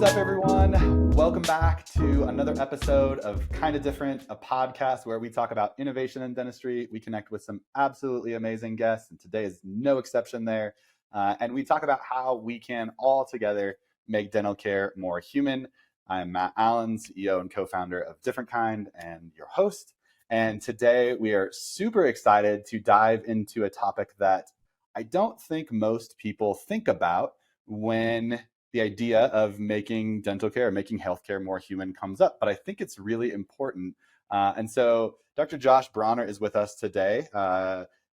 What's up, everyone? Welcome back to another episode of Kinda Different, a podcast where we talk about innovation in dentistry. We connect with some absolutely amazing guests, and today is no exception there. And we talk about how we can all together make dental care more human. I'm Matt Allen, CEO and co-founder of DifferentKind and your host. And today we are super excited to dive into a topic that I don't think most people think about when the idea of making dental care, making healthcare more human comes up, but I think it's really important. And so Dr. Josh Bronner is with us today,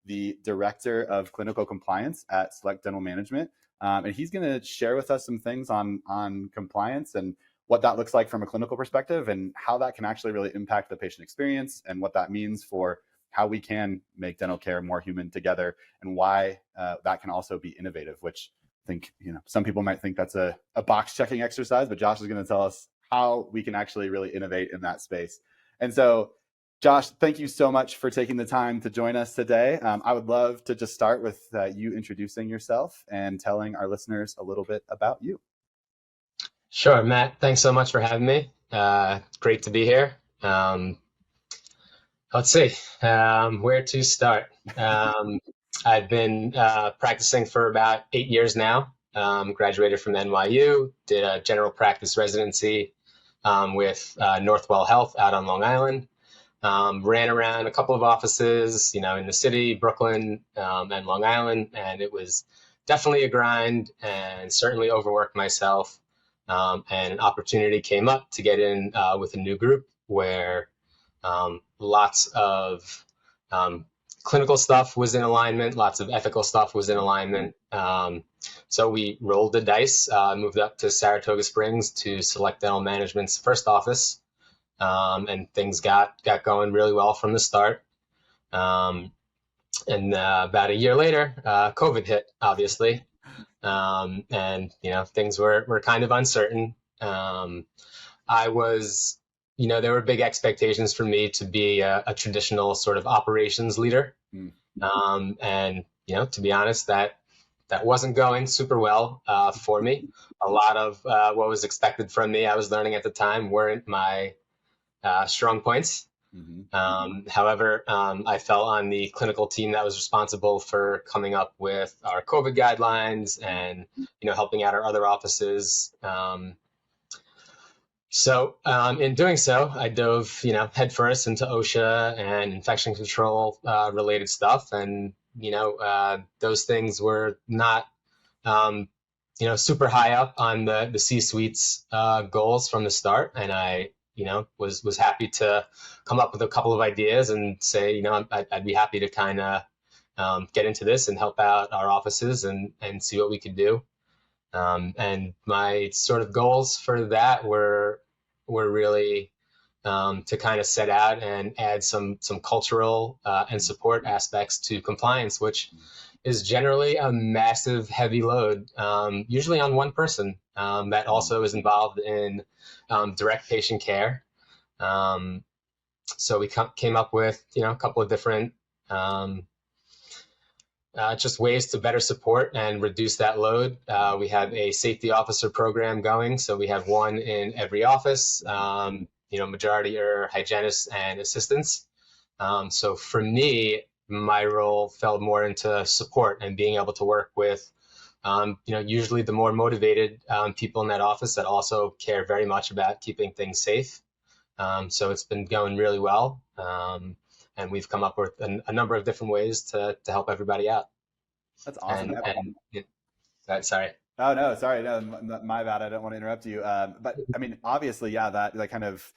the Director of Clinical Compliance at Select Dental Management. And he's going to share with us some things on compliance and what that looks like from a clinical perspective and how that can actually really impact the patient experience and what that means for how we can make dental care more human together and why that can also be innovative, which I think, some people might think that's a box checking exercise, but Josh is going to tell us how we can actually really innovate in that space. And so, Josh, thank you so much for taking the time to join us today. I would love to just start with you introducing yourself and telling our listeners a little bit about you. Sure, Matt. Thanks so much for having me. It's great to be here. Let's see, where to start. I've been practicing for about 8 years now. Graduated from NYU, did a general practice residency with Northwell Health out on Long Island. Ran around a couple of offices, in the city, Brooklyn, and Long Island, and it was definitely a grind and certainly overworked myself. And an opportunity came up to get in with a new group where lots of clinical stuff was in alignment, lots of ethical stuff was in alignment. So we rolled the dice, moved up to Saratoga Springs to Select Dental Management's first office, and things got going really well from the start. And about a year later, COVID hit, obviously. And things were kind of uncertain. I was, there were big expectations for me to be a traditional sort of operations leader. And to be honest, that wasn't going super well for me. A lot of what was expected from me, I was learning at the time, weren't my strong points. However, I fell on the clinical team that was responsible for coming up with our COVID guidelines and, helping out our other offices. So in doing so, I dove, headfirst into OSHA and infection control related stuff. And, those things were not, super high up on the C-suite's goals from the start. And I, was happy to come up with a couple of ideas and say, I'd be happy to kind of get into this and help out our offices and see what we could do. And my sort of goals for that were really to kind of set out and add some cultural and support aspects to compliance, which is generally a massive, heavy load, usually on one person that also is involved in direct patient care. So we came up with, a couple of different just ways to better support and reduce that load. We have a safety officer program going. So we have one in every office. Majority are hygienists and assistants. So for me, my role fell more into support and being able to work with, usually the more motivated people in that office that also care very much about keeping things safe. So it's been going really well. And we've come up with a number of different ways to help everybody out. That's awesome. Sorry. Oh, no, sorry. No, my bad. I don't want to interrupt you. But I mean, obviously, yeah, that kind of,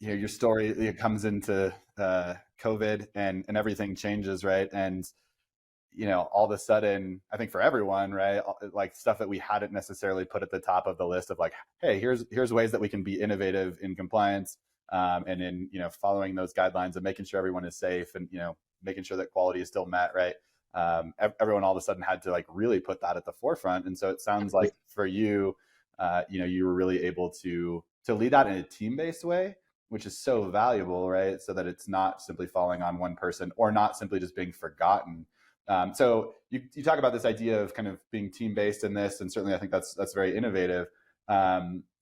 your story, it comes into COVID and everything changes, right? And, all of a sudden, I think for everyone, right, like stuff that we hadn't necessarily put at the top of the list of like, hey, here's ways that we can be innovative in compliance and in, following those guidelines and making sure everyone is safe and, making sure that quality is still met, right? Everyone all of a sudden had to like really put that at the forefront. And so it sounds like for you, you were really able to lead that in a team-based way, which is so valuable, right? So that it's not simply falling on one person or not simply just being forgotten. So you talk about this idea of kind of being team-based in this, and certainly I think that's very innovative.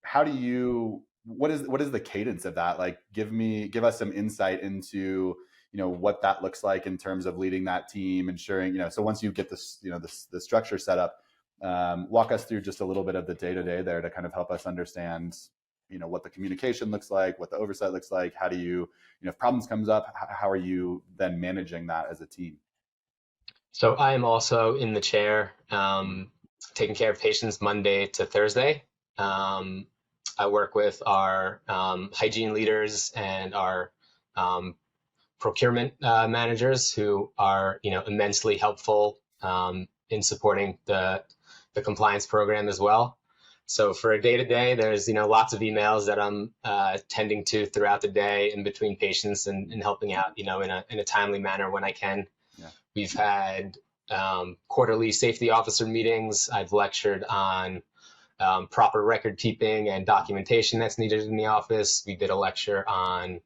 how do you, what is the cadence of that? Like, give us some insight into, what that looks like in terms of leading that team, ensuring, so once you get this, the structure set up, walk us through just a little bit of the day to day there to kind of help us understand, what the communication looks like, what the oversight looks like. How do you, if problems comes up, how are you then managing that as a team? So I am also in the chair, taking care of patients Monday to Thursday. Um, I work with our hygiene leaders and our um, procurement managers who are, immensely helpful in supporting the compliance program as well. So for a day to day, there's lots of emails that I'm tending to throughout the day in between patients and helping out, in a timely manner when I can. Yeah. We've had quarterly safety officer meetings. I've lectured on proper record keeping and documentation that's needed in the office. We did a lecture on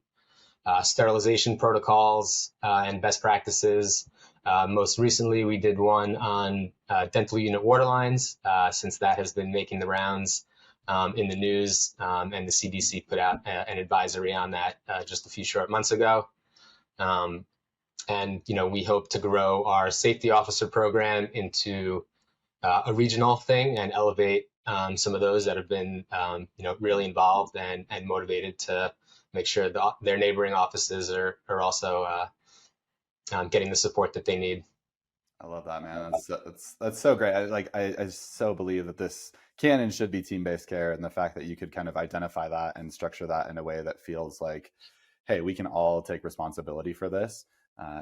sterilization protocols and best practices. Most recently, we did one on dental unit water lines, since that has been making the rounds in the news, and the CDC put out an advisory on that just a few short months ago. And we hope to grow our safety officer program into a regional thing and elevate some of those that have been really involved and motivated to make sure their neighboring offices are also getting the support that they need. I love that, man. That's so great. I so believe that this can and should be team-based care, and the fact that you could kind of identify that and structure that in a way that feels like, hey, we can all take responsibility for this.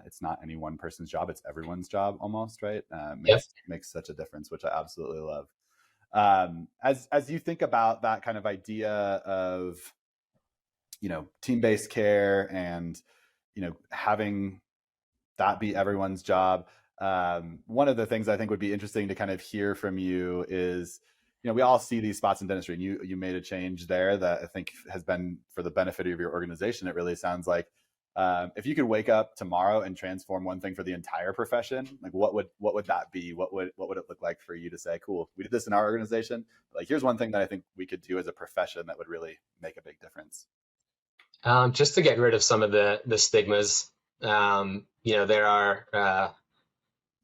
It's not any one person's job; it's everyone's job, almost, right? Yep. Makes such a difference, which I absolutely love. As you think about that kind of idea of, team-based care and, having that be everyone's job. One of the things I think would be interesting to kind of hear from you is, we all see these spots in dentistry, and you made a change there that I think has been for the benefit of your organization. It really sounds like, if you could wake up tomorrow and transform one thing for the entire profession, like what would that be? What would it look like for you to say, cool, we did this in our organization. Like, here's one thing that I think we could do as a profession that would really make a big difference. Just to get rid of some of the stigmas. There are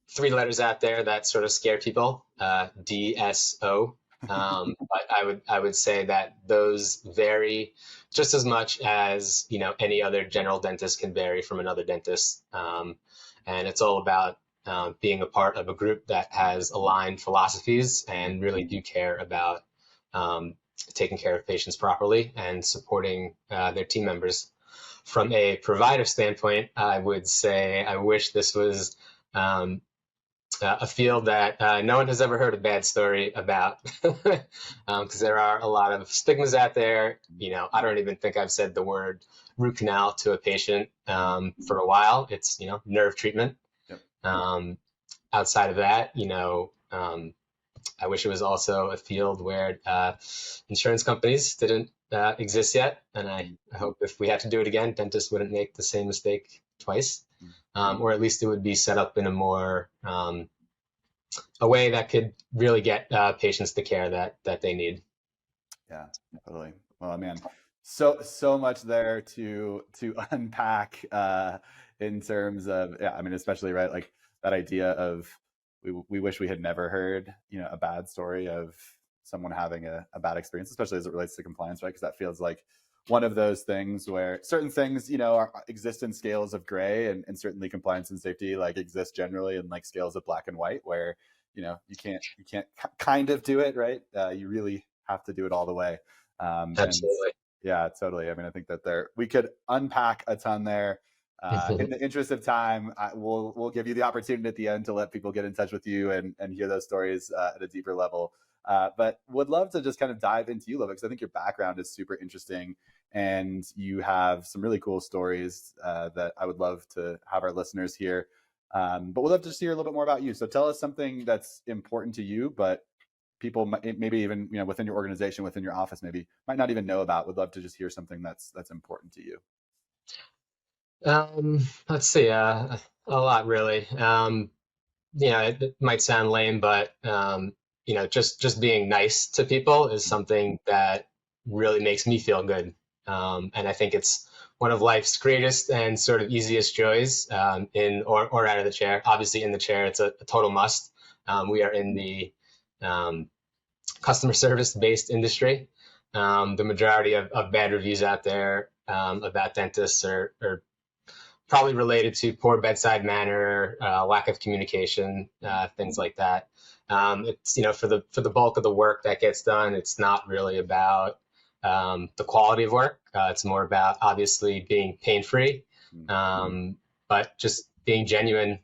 3 letters out there that sort of scare people, DSO. But I would say that those vary just as much as any other general dentist can vary from another dentist, and it's all about being a part of a group that has aligned philosophies and really do care about taking care of patients properly and supporting their team members. From a provider standpoint, I would say I wish this was a field that no one has ever heard a bad story about, because there are a lot of stigmas out there. I don't even think I've said the word root canal to a patient for a while. It's nerve treatment. Yep. Outside of that, I wish it was also a field where insurance companies didn't exist yet. And I hope if we had to do it again, dentists wouldn't make the same mistake twice, or at least it would be set up in a more a way that could really get patients the care that they need. Yeah, totally. Well, man, so much there to unpack in terms of, yeah, I mean, especially, right, like that idea of we wish we had never heard, a bad story of someone having a bad experience, especially as it relates to compliance, right? Because that feels like one of those things where certain things, exist in scales of gray, and certainly compliance and safety like exist generally in like scales of black and white, where you can't kind of do it right. You really have to do it all the way. Absolutely. Yeah, totally. I mean, I think that we could unpack a ton there. In the interest of time, we'll give you the opportunity at the end to let people get in touch with you and hear those stories at a deeper level. But would love to just kind of dive into you a little bit, because I think your background is super interesting, and you have some really cool stories that I would love to have our listeners hear. But we'd love to just hear a little bit more about you. So tell us something that's important to you, but people maybe even within your organization, within your office, maybe might not even know about. Would love to just hear something that's important to you. Let's see, a lot really. It might sound lame, but just being nice to people is something that really makes me feel good. And I think it's one of life's greatest and sort of easiest joys, in or out of the chair. Obviously, in the chair, it's a total must. We are in the customer service based industry. The majority of bad reviews out there about dentists are probably related to poor bedside manner, lack of communication, things like that. It's, for the bulk of the work that gets done, it's not really about the quality of work. It's more about obviously being pain-free, but just being genuine,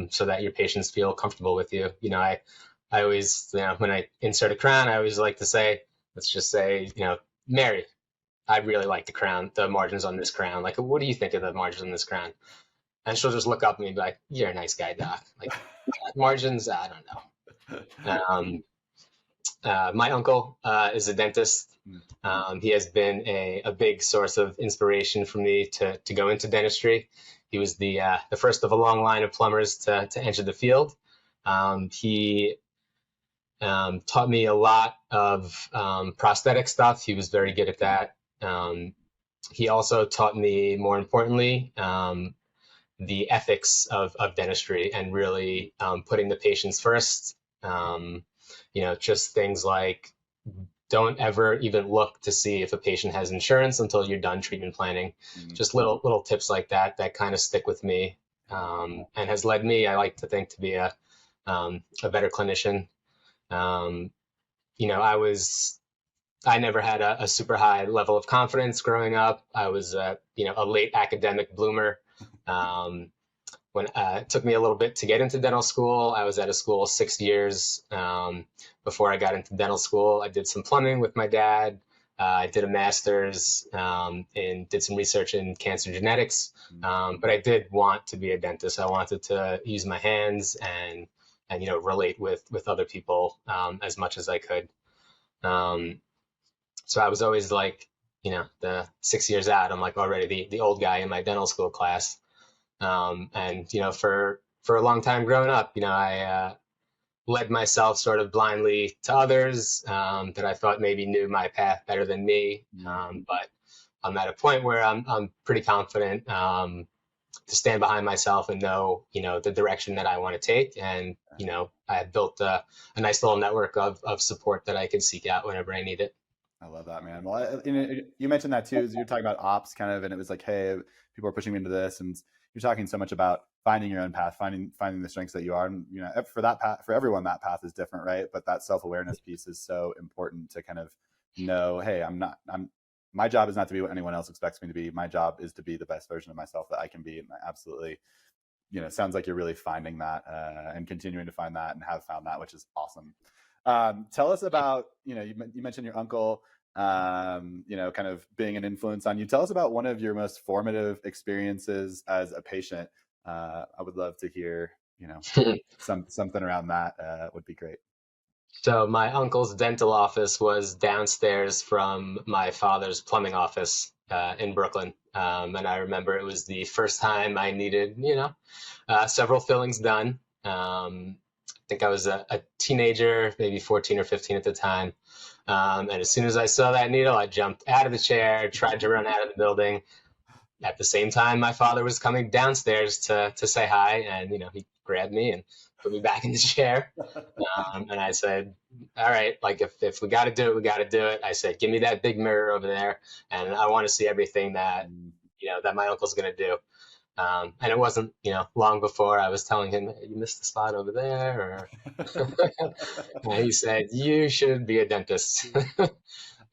so that your patients feel comfortable with you. I always, when I insert a crown, I always like to say, let's just say, Mary, I really like the margins on this crown. Like, what do you think of the margins on this crown? And she'll just look up at me and be like, you're a nice guy, doc. Like, margins, I don't know. My uncle is a dentist. He has been a big source of inspiration for me to go into dentistry. He was the first of a long line of plumbers to enter the field. He taught me a lot of prosthetic stuff. He was very good at that. He also taught me, more importantly, the ethics of dentistry and really putting the patients first. Just things like, don't ever even look to see if a patient has insurance until you're done treatment planning. Just little tips like that kind of stick with me, and has led me, I like to think, to be a better clinician. I never had a super high level of confidence growing up. I was a late academic bloomer. When it took me a little bit to get into dental school, I was at a school 6 years before I got into dental school. I did some plumbing with my dad. I did a master's and did some research in cancer genetics. But I did want to be a dentist. I wanted to use my hands and relate with other people as much as I could. So I was always like, the 6 years out, I'm like already the old guy in my dental school class. And for a long time growing up, I led myself sort of blindly to others that I thought maybe knew my path better than me. But I'm at a point where I'm pretty confident to stand behind myself and know, the direction that I want to take. And, I had built a nice little network of support that I could seek out whenever I need it. I love that, man. Well, you mentioned that too. You're talking about ops kind of, and it was like, hey, people are pushing me into this, and you're talking so much about finding your own path, finding the strengths that you are. And, for that path, for everyone, that path is different, right? But that self-awareness piece is so important to kind of know, hey, my job is not to be what anyone else expects me to be. My job is to be the best version of myself that I can be. And I absolutely, sounds like you're really finding that and continuing to find that and have found that, which is awesome. Tell us about, you mentioned your uncle, kind of being an influence on you. Tell us about one of your most formative experiences as a patient. I would love to hear, something around that would be great. So my uncle's dental office was downstairs from my father's plumbing office in Brooklyn. And I remember it was the first time I needed, several fillings done. I think I was a teenager, maybe 14 or 15 at the time. And as soon as I saw that needle, I jumped out of the chair, tried to run out of the building. At the same time, my father was coming downstairs to say hi, and he grabbed me and put me back in the chair. And I said, all right, like if we got to do it, we got to do it. I said, give me that big mirror over there, and I want to see everything that that my uncle's going to do. And it wasn't, long before I was telling him, you missed the spot over there, or and he said, you should be a dentist.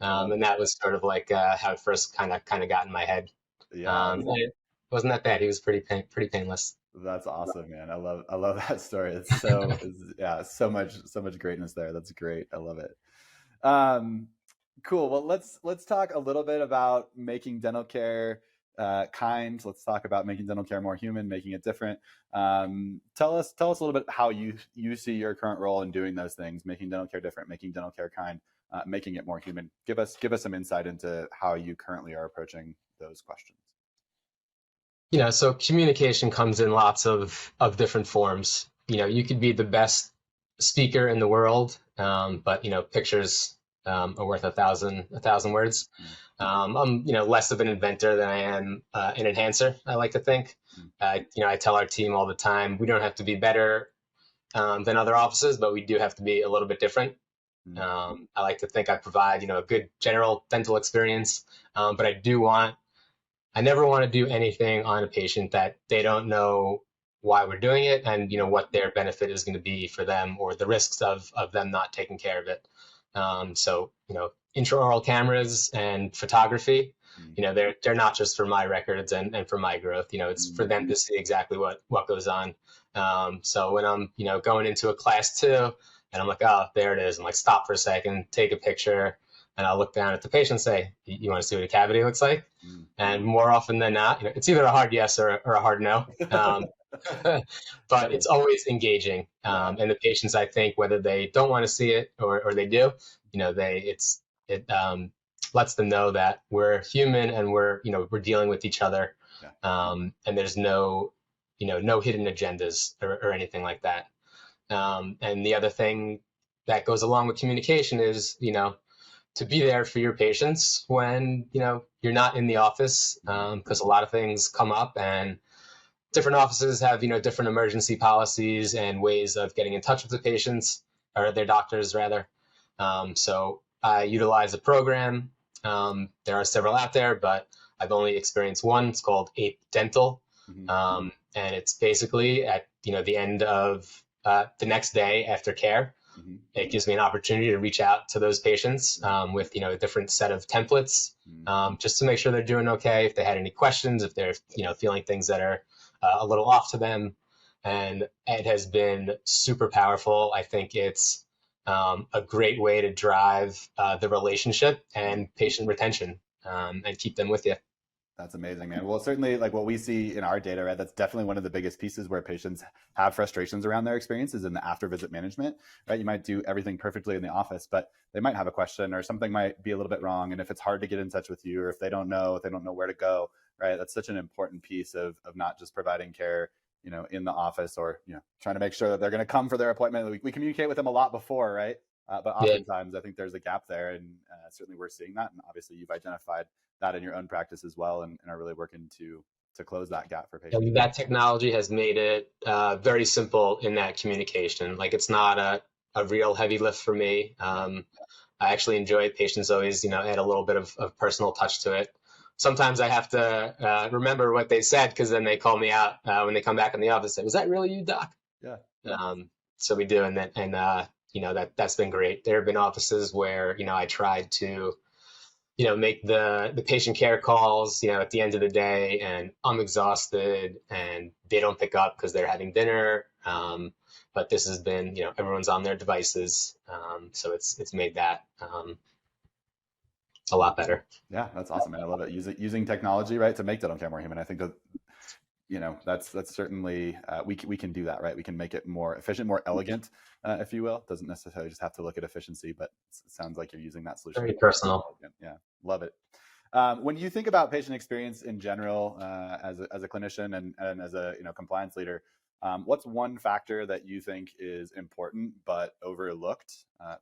And that was sort of like how it first kind of got in my head. Yeah, it wasn't that bad. He was pretty painless. That's awesome, man. I love that story. It's so so much greatness there. That's great. I love it. Cool. Well, let's talk a little bit about making dental care kind. Let's talk about making dental care more human, making it different. Tell us a little bit how you see your current role in doing those things, making dental care different, making dental care kind, making it more human. Give us some insight into how you currently are approaching those questions. So communication comes in lots of different forms. You could be the best speaker in the world, but pictures are worth a thousand words. I'm, less of an inventor than I am an enhancer, I like to think. I tell our team all the time, we don't have to be better than other offices, but we do have to be a little bit different. I like to think I provide, a good general dental experience, but I never want to do anything on a patient that they don't know why we're doing it and, what their benefit is going to be for them or the risks of them not taking care of it. So, intraoral cameras and photography, they're not just for my records and for my growth, it's for them to see exactly what goes on. So when I'm, going into a class 2 and I'm like, oh, there it is. I'm like, stop for a second, take a picture. And I'll look down at the patient and say, you want to see what a cavity looks like? And more often than not, it's either a hard yes or a hard no. But it's always engaging. And the patients, I think, whether they don't want to see it or they do, it lets them know that we're human and we're dealing with each other. And there's no hidden agendas or anything like that. And the other thing that goes along with communication is, to be there for your patients when, you're not in the office, because a lot of things come up and different offices have, different emergency policies and ways of getting in touch with the patients or their doctors rather. So I utilize a program. There are several out there, but I've only experienced one. It's called Ape Dental. And it's basically at, the end of the next day after care. It gives me an opportunity to reach out to those patients with, a different set of templates, just to make sure they're doing okay. If they had any questions, if they're, feeling things that are a little off to them. And it has been super powerful. I think it's a great way to drive the relationship and patient retention and keep them with you. That's amazing, man. Well, certainly like what we see in our data, right? That's definitely one of the biggest pieces where patients have frustrations around their experiences in the after visit management, right? You might do everything perfectly in the office, but they might have a question or something might be a little bit wrong. And if it's hard to get in touch with you or if they don't know where to go, right? That's such an important piece of not just providing care, in the office or, trying to make sure that they're going to come for their appointment. We communicate with them a lot before, right? But oftentimes I think there's a gap there, and certainly we're seeing that. And obviously you've identified that in your own practice as well, and are really working to close that gap for patients. And that technology has made it very simple in that communication. Like it's not a real heavy lift for me. I actually enjoy it. Patients always, add a little bit of personal touch to it. Sometimes I have to remember what they said because then they call me out when they come back in the office and say, "Was that really you, doc?" Yeah. So we do, and that's been great. There have been offices where I tried to make the patient care calls, at the end of the day, and I'm exhausted and they don't pick up because they're having dinner. But this has been, everyone's on their devices. So it's made that a lot better. Yeah, that's awesome, man. I love it. Using technology, right, to make dental care more human. I think that, that's certainly, we can do that, right? We can make it more efficient, more elegant, if you will. It doesn't necessarily just have to look at efficiency, but it sounds like you're using that solution. Very personal. Yeah, love it. When you think about patient experience in general, as a clinician and as a compliance leader, what's one factor that you think is important but overlooked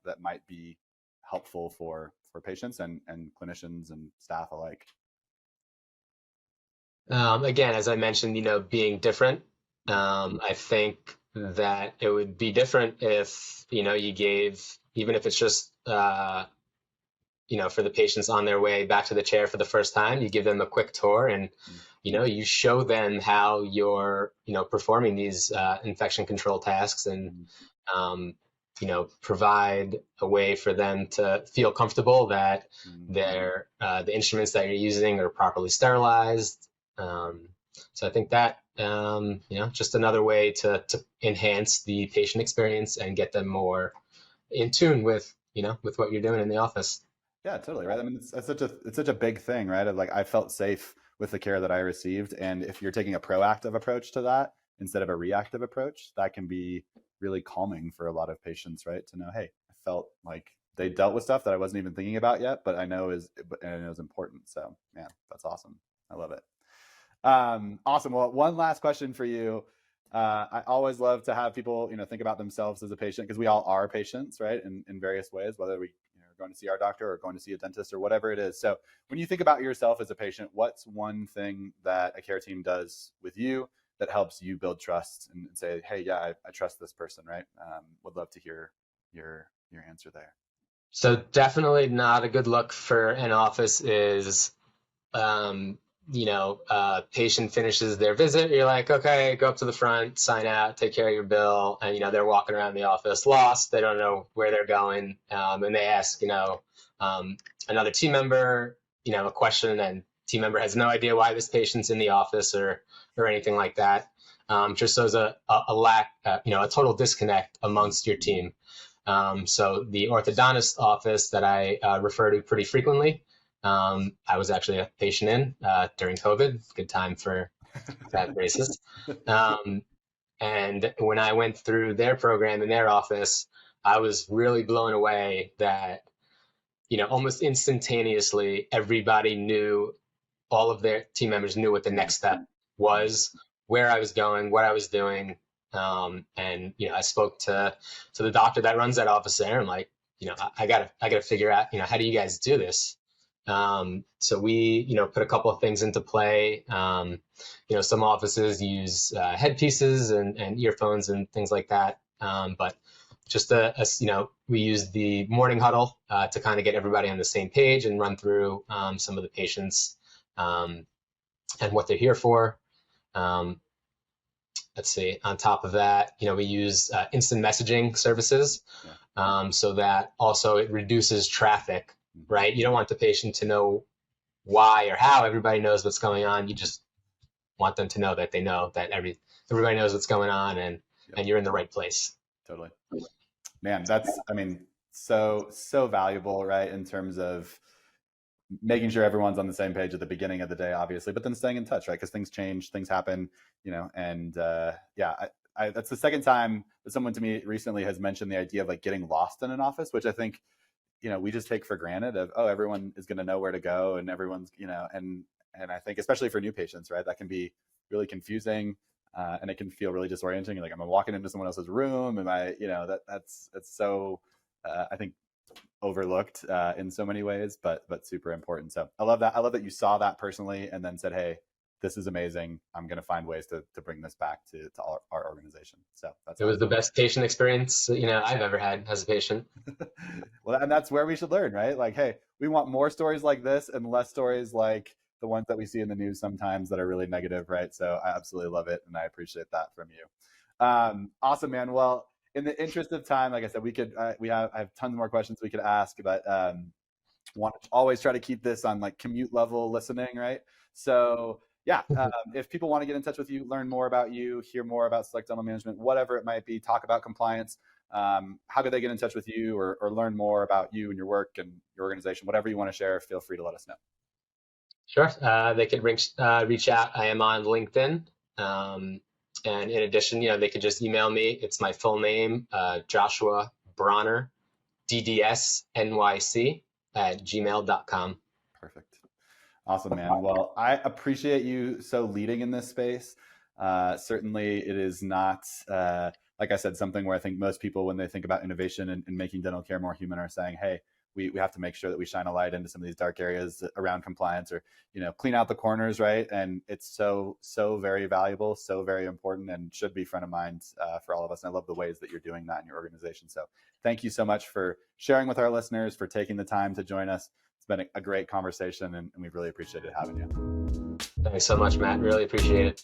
that might be helpful for patients and clinicians and staff alike? Again, as I mentioned, being different. I think that it would be different if, you gave, even if it's just, for the patients on their way back to the chair for the first time, you give them a quick tour and, you show them how you're, performing these infection control tasks and, provide a way for them to feel comfortable that the instruments that you're using are properly sterilized. So I think that, just another way to enhance the patient experience and get them more in tune with, with what you're doing in the office. Yeah, totally. Right. I mean, it's such a big thing, right? Of like, I felt safe with the care that I received. And if you're taking a proactive approach to that instead of a reactive approach, that can be really calming for a lot of patients, right? To know, hey, I felt like they dealt with stuff that I wasn't even thinking about yet, but I know is important. So, man, that's awesome. I love it. Awesome. Well, one last question for you. I always love to have people, think about themselves as a patient, because we all are patients, right? In various ways, whether we going to see our doctor or going to see a dentist or whatever it is. So when you think about yourself as a patient, what's one thing that a care team does with you that helps you build trust and say, hey, yeah, I trust this person, right? Would love to hear your answer there. So definitely not a good look for an office is, patient finishes their visit. You're like, okay, go up to the front, sign out, take care of your bill. And, they're walking around the office lost. They don't know where they're going. And they ask, another team member, a question, and team member has no idea why this patient's in the office or anything like that. Just shows a lack, a total disconnect amongst your team. So the orthodontist office that I refer to pretty frequently, I was actually a patient in during COVID. Good time for that braces. And when I went through their program in their office, I was really blown away that, almost instantaneously, everybody knew, all of their team members knew what the next step was, where I was going, what I was doing. And, I spoke to the doctor that runs that office there. I'm like, I gotta figure out, how do you guys do this? So we, put a couple of things into play. Some offices use headpieces and earphones and things like that. But just we use the morning huddle to kind of get everybody on the same page and run through some of the patients and what they're here for. Let's see. On top of that, we use instant messaging services, so that also it reduces traffic. Right? You don't want the patient to know why or how. Everybody knows what's going on. You just want them to know that they know that everybody knows what's going on and you're in the right place. Totally. Man, that's, so valuable, right? In terms of making sure everyone's on the same page at the beginning of the day, obviously, but then staying in touch, right? Because things change, things happen, and that's the second time that someone to me recently has mentioned the idea of like getting lost in an office, which I think, we just take for granted of, oh, everyone is going to know where to go and everyone's, and I think especially for new patients, right, that can be really confusing and it can feel really disorienting. You're like, am I walking into someone else's room? Am I, that's so, I think overlooked in so many ways, but super important. So I love that. I love that you saw that personally and then said, hey, this is amazing. I'm going to find ways to bring this back to our organization. So it was the best patient experience, I've ever had as a patient. Well, and that's where we should learn, right? Like, hey, we want more stories like this and less stories like the ones that we see in the news sometimes that are really negative, right? So I absolutely love it. And I appreciate that from you. Awesome, man. Well, in the interest of time, like I said, I have tons more questions we could ask, but want to always try to keep this on like commute level listening, right? So yeah, if people want to get in touch with you, learn more about you, hear more about Select Dental Management, whatever it might be, talk about compliance, how could they get in touch with you or learn more about you and your work and your organization? Whatever you want to share, feel free to let us know. Sure. They could reach out. I am on LinkedIn. And in addition, they could just email me. It's my full name, Joshua Bronner, DDSNYC@gmail.com. Perfect. Awesome, man. Well, I appreciate you so leading in this space. Certainly it is not, like I said, something where I think most people, when they think about innovation and making dental care more human, are saying, hey, we have to make sure that we shine a light into some of these dark areas around compliance or, clean out the corners, right? And it's so very valuable, so very important, and should be front of mind for all of us. And I love the ways that you're doing that in your organization. So thank you so much for sharing with our listeners, for taking the time to join us. It's been a great conversation, and we've really appreciated having you. Thanks so much, Matt. Really appreciate it.